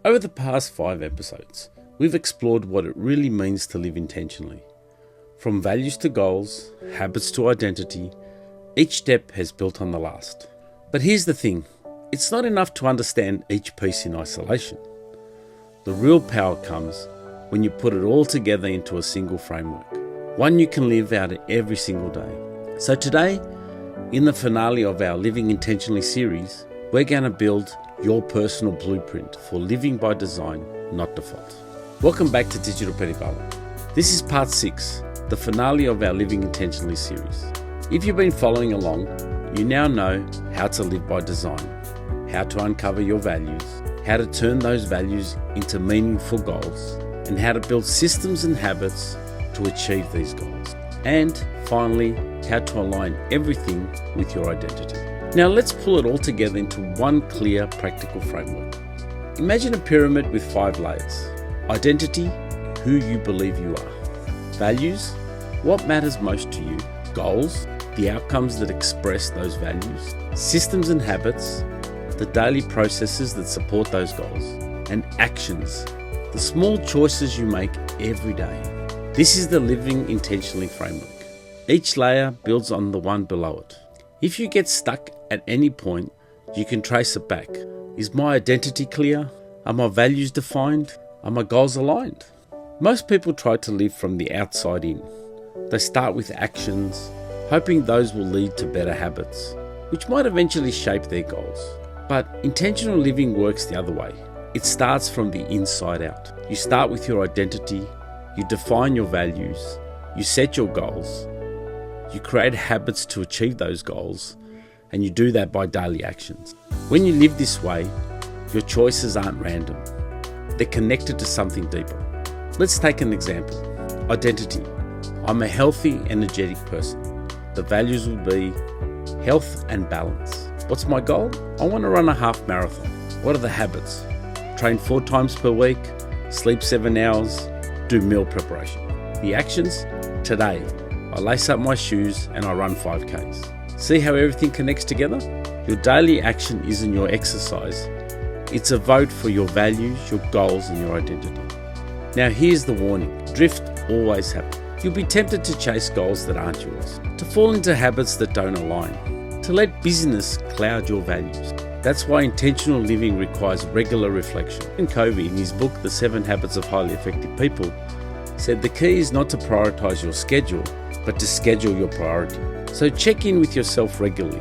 Over the past 5 episodes, we've explored what it really means to live intentionally. From values to goals, habits to identity, each step has built on the last. But here's the thing, it's not enough to understand each piece in isolation. The real power comes when you put it all together into a single framework, one you can live out every single day. So today, in the finale of our Living Intentionally series, we're going to build your personal blueprint for living by design, not default. Welcome back to Digital Perivalon. This is part 6, the finale of our Living Intentionally series. If you've been following along, you now know how to live by design, how to uncover your values, how to turn those values into meaningful goals, and how to build systems and habits to achieve these goals. And finally, how to align everything with your identity. Now let's pull it all together into one clear, practical framework. Imagine a pyramid with 5 layers. Identity, who you believe you are. Values, what matters most to you. Goals, the outcomes that express those values. Systems and habits, the daily processes that support those goals. And actions, the small choices you make every day. This is the Living Intentionally framework. Each layer builds on the one below it. If you get stuck at any point, you can trace it back. Is my identity clear? Are my values defined? Are my goals aligned? Most people try to live from the outside in. They start with actions, hoping those will lead to better habits, which might eventually shape their goals. But intentional living works the other way. It starts from the inside out. You start with your identity, you define your values, you set your goals, you create habits to achieve those goals, and you do that by daily actions. When you live this way, your choices aren't random. They're connected to something deeper. Let's take an example. Identity. I'm a healthy, energetic person. The values will be health and balance. What's my goal? I want to run a half marathon. What are the habits? Train 4 times per week, sleep 7 hours, do meal preparation. The actions? Today, I lace up my shoes and I run 5Ks. See how everything connects together? Your daily action isn't your exercise. It's a vote for your values, your goals, and your identity. Now here's the warning. Drift always happens. You'll be tempted to chase goals that aren't yours, to fall into habits that don't align, to let busyness cloud your values. That's why intentional living requires regular reflection. And Covey, in his book, The 7 Habits of Highly Effective People, said the key is not to prioritize your schedule, but to schedule your priority. So check in with yourself regularly.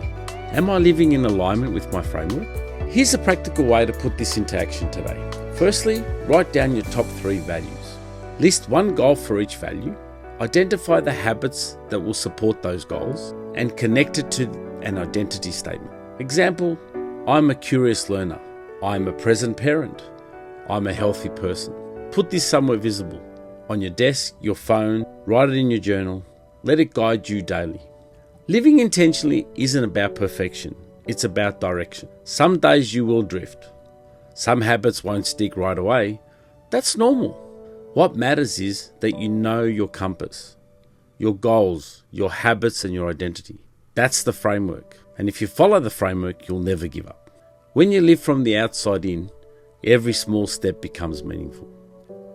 Am I living in alignment with my framework? Here's a practical way to put this into action today. Firstly, write down your top 3 values. List 1 goal for each value. Identify the habits that will support those goals and connect it to an identity statement. Example, I'm a curious learner. I'm a present parent. I'm a healthy person. Put this somewhere visible. On your desk, your phone, write it in your journal. Let it guide you daily. Living intentionally isn't about perfection. It's about direction. Some days you will drift. Some habits won't stick right away. That's normal. What matters is that you know your compass, your goals, your habits, and your identity. That's the framework. And if you follow the framework, you'll never give up. When you live from the outside in, every small step becomes meaningful.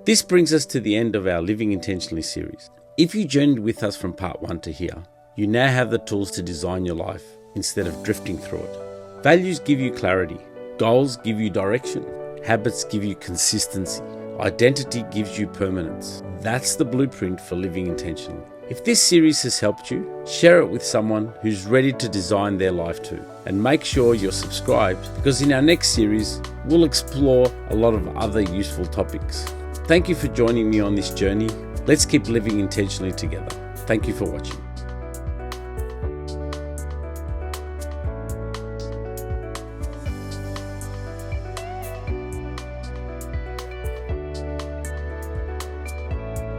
This brings us to the end of our Living Intentionally series. If you journeyed with us from part 1 to here, you now have the tools to design your life instead of drifting through it. Values give you clarity. Goals give you direction. Habits give you consistency. Identity gives you permanence. That's the blueprint for living intentionally. If this series has helped you, share it with someone who's ready to design their life too. And make sure you're subscribed, because in our next series, we'll explore a lot of other useful topics. Thank you for joining me on this journey. Let's keep living intentionally together. Thank you for watching.